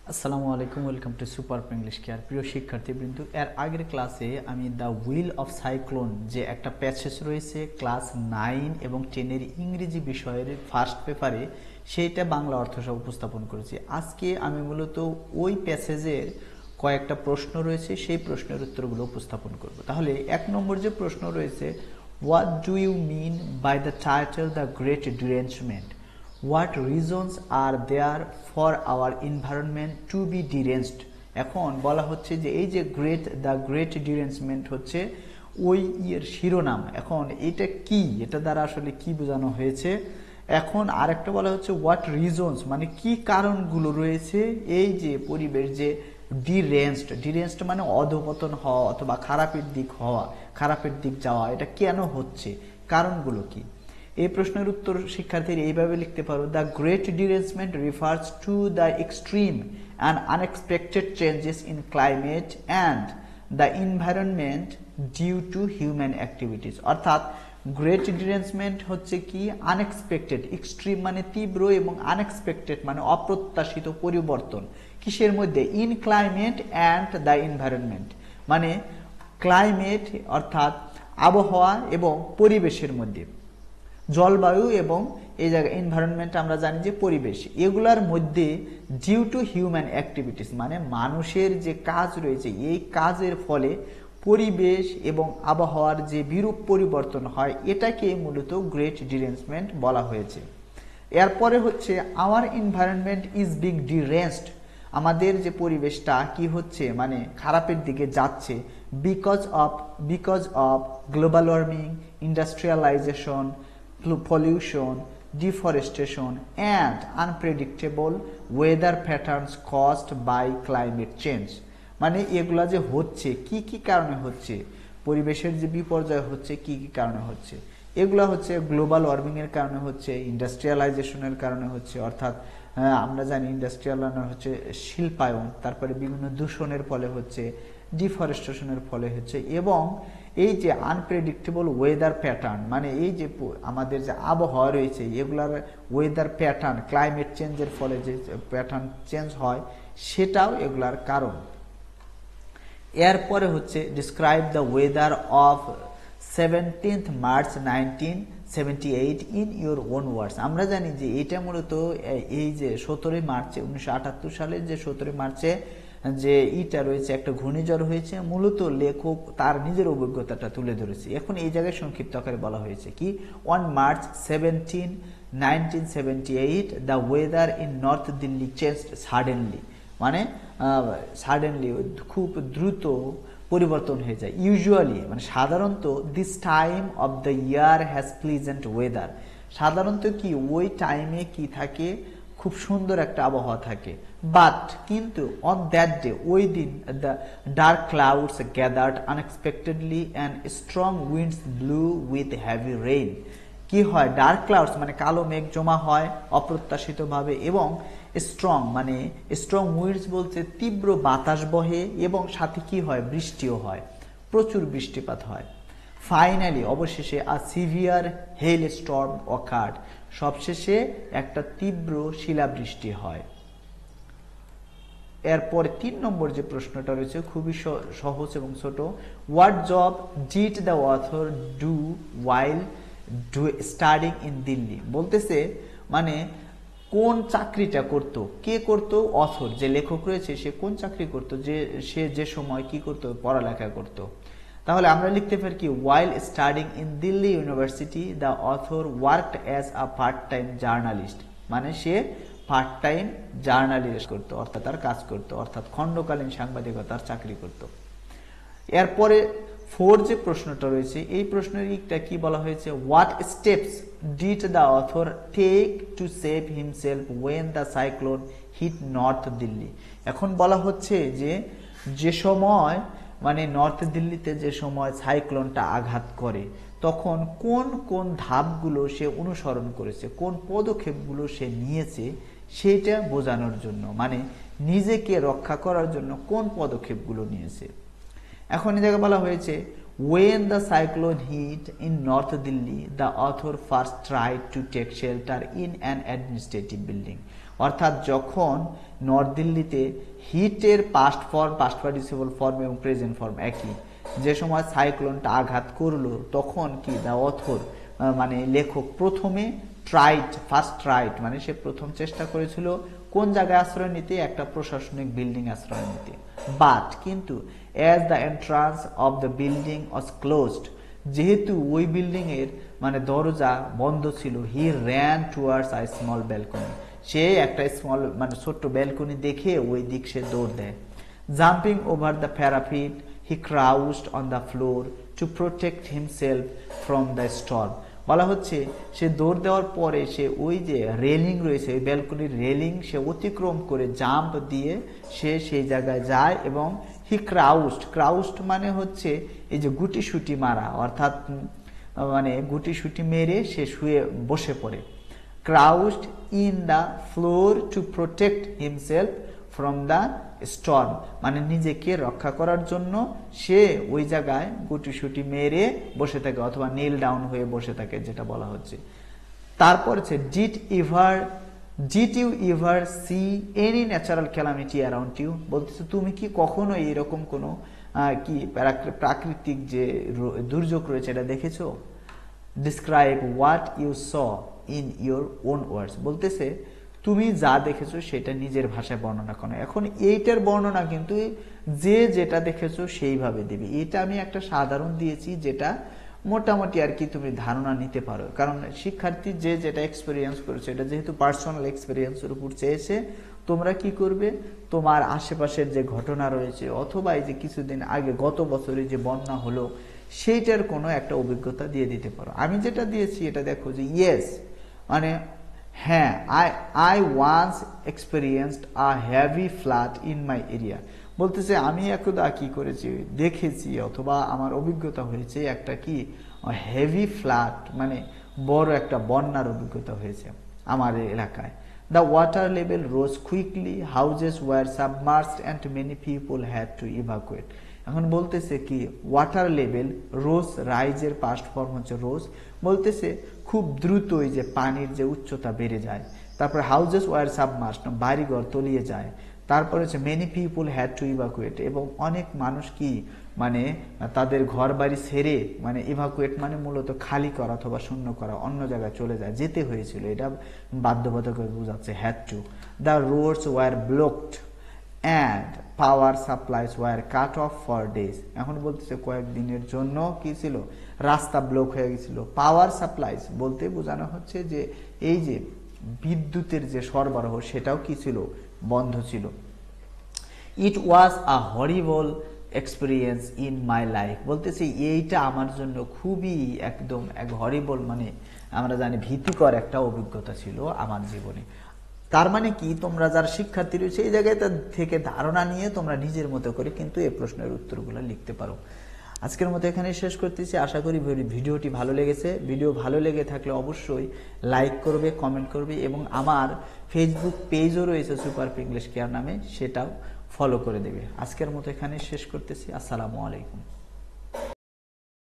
আসসালামু আলাইকুম, welcome to super English care. প্রিয় শিক্ষার্থীবৃন্দ, এর আগের ক্লাসে আমি দ্য হুইল অফ সাইক্লোন যে একটা প্যাসেজ রয়েছে ক্লাস 9 এবং 10-এর ইংরেজি বিষয়ের ফার্স্ট পেপারে, সেইটা বাংলা অর্থ সহ উপস্থাপন করেছি। আজকে আমি মূলত ওই প্যাসেজের কয়েকটা প্রশ্ন রয়েছে, সেই প্রশ্নের উত্তরগুলো উপস্থাপন করব। তাহলে 1 নম্বর যে প্রশ্ন রয়েছে, what do you mean by the title the great derangement? What reasons are there for our environment to be deranged? এখন বলা হচ্ছে যে এই যে দ্য গ্রেট ডিরেঞ্জমেন্ট হচ্ছে ওই শিরোনাম। এখন এটা কি, এটা দ্বারা আসলে কি বোঝানো হয়েছে? এখন আরেকটা বলা হচ্ছে হোয়াট রিজনস, মানে কি কারণগুলো রয়েছে এই যে পরিবেশ যে ডিরেঞ্জড মানে অধঃপতন হওয়া অথবা খারাপের দিক যাওয়া, এটা কেন হচ্ছে, কারণগুলো কি? এই প্রশ্নের উত্তর শিক্ষার্থীরা এইভাবে লিখতে পারো, the great derangement refers to the extreme and unexpected changes in climate and the environment due to human activities. অর্থাৎ গ্রেট ডিরেঞ্জমেন্ট হচ্ছে কি আনএক্সপেক্টেড, এক্সট্রিম মানে তীব্র এবং আনএক্সপেক্টেড মানে অপ্রত্যাশিত পরিবর্তন কিসের মধ্যে? In climate and the environment, মানে ক্লাইমেট অর্থাৎ আবহাওয়া এবং পরিবেশের মধ্যে, জলবায়ু এবং এই জায়গায় এনভায়রনমেন্ট আমরা জানি যে পরিবেশ, এগুলার মধ্যে ডিউ টু হিউম্যান অ্যাক্টিভিটিস মানে মানুষের যে কাজ রয়েছে, এই কাজের ফলে পরিবেশ এবং আবহাওয়ার যে বিরূপ পরিবর্তন হয়, এটাকে মূলত গ্রেট ডিরেঞ্জমেন্ট বলা হয়েছে। এরপরে হচ্ছে আওয়ার এনভায়রনমেন্ট ইজ বিং ডিরেঞ্জড, আমাদের যে পরিবেশটা কি হচ্ছে, মানে খারাপের দিকে যাচ্ছে, because of global warming, industrialisation, pollution, deforestation, and unpredictable weather patterns caused by climate change। মানে এগুলা যে হচ্ছে কি কি কারণে হচ্ছে, পরিবেশের যে বিপর্যয় হচ্ছে কি কি কারণে হচ্ছে, এগুলা হচ্ছে গ্লোবাল ওয়ার্মিং এর কারণে হচ্ছে, ইন্ডাস্ট্রিয়ালাইজেশনের কারণে হচ্ছে, অর্থাৎ আমরা জানি ইন্ডাস্ট্রিয়ালাইজেশন হচ্ছে শিল্পায়ন, তারপরে বিভিন্ন দূষণের ফলে হচ্ছে, ডিফরেস্টেশনের ফলে হচ্ছে, এবং এই যে আনপ্রেডিক্টেবল ওয়েদার প্যাটার্ন মানে এই যে আমাদের যে আবহাওয়া রয়েছে, এগুলার ওয়েদার প্যাটার্ন ক্লাইমেট চেঞ্জের ফলে যে প্যাটার্ন চেঞ্জ হয়, সেটাও এগুলার কারণ। এরপরে হচ্ছে describe the weather of 17th March 1978 in your own ওয়ার্ডস। আমরা জানি যে এটা মূলত এই যে 17 মার্চে 1978 সালের যে 17 মার্চে যে ইটা রয়েছে, একটা ঘূর্ণিঝড় হয়েছে, মূলত লেখক তার নিজের অভিজ্ঞতাটা তুলে ধরেছে। এখন এই জায়গায় সংক্ষিপ্ত আকারে বলা হয়েছে কি, on March 17, 1978 the weather in north Delhi changed suddenly, মানে সাডেনলি খুব দ্রুত পরিবর্তন হয়ে যায়। ইউজুয়ালি মানে সাধারণত this time of the year has pleasant weather, সাধারণত কি ওই টাইমে কি থাকে, খুব সুন্দর একটা আবহাওয়া থাকে। বাট কিন্তু অন দ্যাট ডে, ওই দিন, the dark clouds gathered unexpectedly and strong winds blue with heavy rain. কি হয়, ডার্ক ক্লাউডস মানে কালো মেঘ জমা হয় অপ্রত্যাশিতভাবে, এবং স্ট্রং উইন্ডস বলতে তীব্র বাতাস বহে, এবং সাথে কি হয়, বৃষ্টিও হয়, প্রচুর বৃষ্টিপাত হয়। ফাইনালি অবশেষে a severe hailstorm occurred, সবশেষে একটা তীব্র শিলাবৃষ্টি হয়। এরপর 3 নম্বর যে প্রশ্নটা রয়েছে খুবই সহজ এবং ছোট, what job did the author do while studying in Delhi? বলতেছে মানে কোন চাকরিটা করত, কে করত, অথর যে লেখক রয়েছে সে কোন চাকরি করত, সে যে সময় কি করত, পড়ালেখা করত। তাহলে আমরা লিখতে পারি কি, while studying in Delhi University the author worked as a part-time journalist, মানে সে পার্ট টাইম জার্নালিস্ট করতো, অর্থাৎ তার কাজ করতো, অর্থাৎ খণ্ডকালীন সাংবাদিকতার চাকরি করত। এরপরে 4 যে প্রশ্নটা রয়েছে, এই প্রশ্নের একটা কি বলা হয়েছে, what steps did the author take to save himself when the cyclone hit north Delhi? এখন বলা হচ্ছে যে সময় মানে নর্থ দিল্লিতে যে সময় সাইক্লোনটা আঘাত করে, তখন কোন কোন ধাপগুলো সে অনুসরণ করেছে, কোন পদক্ষেপগুলো সে নিয়েছে, সেটা বোঝানোর জন্য, মানে নিজেকে রক্ষা করার জন্য কোন পদক্ষেপগুলো নিয়েছে। এখন এই জায়গায় বলা হয়েছে, when the cyclone hit in North Delhi, the author first tried to take shelter in an administrative building। অর্থাৎ যখন নর্থ দিল্লিতে হিটের past form, past participle form এবং প্রেজেন্ট ফর্ম একই, যে সময় সাইক্লোনটা আঘাত করলো তখন কি দ্য অথর মানে লেখক প্রথমে ফার্স্ট ট্রাইড মানে সে প্রথম চেষ্টা করেছিল কোন জায়গায় আশ্রয় নিতে, একটা প্রশাসনিক বিল্ডিং আশ্রয় নিতে। বাট কিন্তু as the entrance of the building was closed, যেহেতু ওই বিল্ডিং এর মানে দরজা বন্ধ ছিল, he ran towards a small balcony, সে একটা স্মল মানে ছোট্ট ব্যালকনি দেখে ওই দিক সে দৌড় দেয়। Jumping over the parapet he ক্রাউচড on the floor to protect himself from the Sturm. বলা হচ্ছে সে দৌড় দেওয়ার পরে সে ওই যে রেলিং রয়েছে, ওই ব্যালকনির রেলিং সে অতিক্রম করে জাম্প দিয়ে সে সেই জায়গায় যায় এবং হি ক্রাউস্ট মানে হচ্ছে এই যে গুটি সুটি মারা, অর্থাৎ মানে গুটি সুটি মেরে সে শুয়ে বসে পড়ে। Crouched in the floor to protect himself from the storm মানে নিজেকে রক্ষা করার জন্য সে ওই জায়গায় গুটিসুটি মেরে বসে থাকে অথবা নীল ডাউন হয়ে বসে থাকে, যেটা বলা হচ্ছে। তারপর হচ্ছে did you ever see any natural calamity around you, বলতেছে তুমি কি কখনো এইরকম কোনো কি প্রাকৃতিক যে দুর্যোগ রয়েছে এটা দেখেছো? Describe what you saw in your own words, বলতেছে তুমি যা দেখেছো সেটা নিজের ভাষায় বর্ণনা করো। এখন এইটার বর্ণনা কিন্তু যে যেটা দেখেছো সেইভাবে দিবে। এটা আমি একটা সাধারণ দিয়েছি যেটা মোটামুটি আর কি তুমি ধারণা নিতে পারো, কারণ শিক্ষার্থী যে যেটা এক্সপেরিয়েন্স করেছে এটা যেহেতু পার্সোনাল এক্সপেরিয়েন্সের উপর চেয়েছে, তোমরা কি করবে তোমার আশেপাশের যে ঘটনা রয়েছে অথবা এই যে কিছুদিন আগে গত বছরে যে বন্যা হলো সেইটার কোনো একটা অভিজ্ঞতা দিয়ে দিতে পারো। আমি যেটা দিয়েছি এটা দেখো যে ইয়েস মানে হ্যাঁ, I once experienced a heavy flood in my area, বলতেছে আমি একদা কি করেছি দেখেছি অথবা আমার অভিজ্ঞতা হয়েছে একটা কি হেভি ফ্লাড মানে বড় একটা বন্যার অভিজ্ঞতা হয়েছে আমার এলাকায়। The water level rose quickly, houses were submerged and many people had to evacuate. এখন বলতেছে কি ওয়াটার লেভেল রোজ, রাইজের পাস্ট ফর্ম হচ্ছে রোজ, বলতেছে খুব দ্রুত এই যে পানির যে উচ্চতা বেড়ে যায়। তারপর হাউজেস ওয়ার সাবমার্সড বাড়িঘর তলিয়ে যায়। তারপর হচ্ছে many people had to evacuate এবং অনেক মানুষ কি মানে তাদের ঘর বাড়ি ছেড়ে মানে ইভাকুয়েট মানে মূলত খালি করা অথবা শূন্য করা, অন্য জায়গায় চলে যায়, যেতে হয়েছিল, এটা বাধ্যবাধকতা বোঝাচ্ছে। Had to. The roads were blocked and power supplies were cut off for days. এখন বলতেছে কয়েকদিনের জন্য কি ছিল রাস্তা ব্লক হয়ে গেছিল। পাওয়ার সাপ্লাইজ বলতে বোঝানো হচ্ছে যে এই যে বিদ্যুতের যে সরবরাহ সেটাও কি ছিল বন্ধ ছিল। ইট ওয়াজ আ হরিবল এক্সপিরিয়েন্স ইন মাই লাইফ, বলতেছি এইটা আমার জন্য খুবই একদম এক হরিবল মানে আমরা জানি ভীতিকর একটা অভিজ্ঞতা ছিল আমার জীবনে। তার মানে কি তোমরা যারা শিক্ষার্থী রয়েছে এই জায়গায় থেকে ধারণা নিয়ে তোমরা নিজের মতো করে কিন্তু এই প্রশ্নের উত্তরগুলো লিখতে পারো। আজকের মতো এখানে শেষ করতেছি। আশা করি ভিডিওটি ভালো লেগেছে। ভিডিও ভালো লেগে থাকলে অবশ্যই লাইক করবে, কমেন্ট করবে এবং আমার ফেসবুক পেজও রয়েছে সুপার ইংলিশ কেয়ার নামে, সেটাও ফলো করে দেবে। আজকের মতো এখানে শেষ করতেছি। আসসালামু আলাইকুম।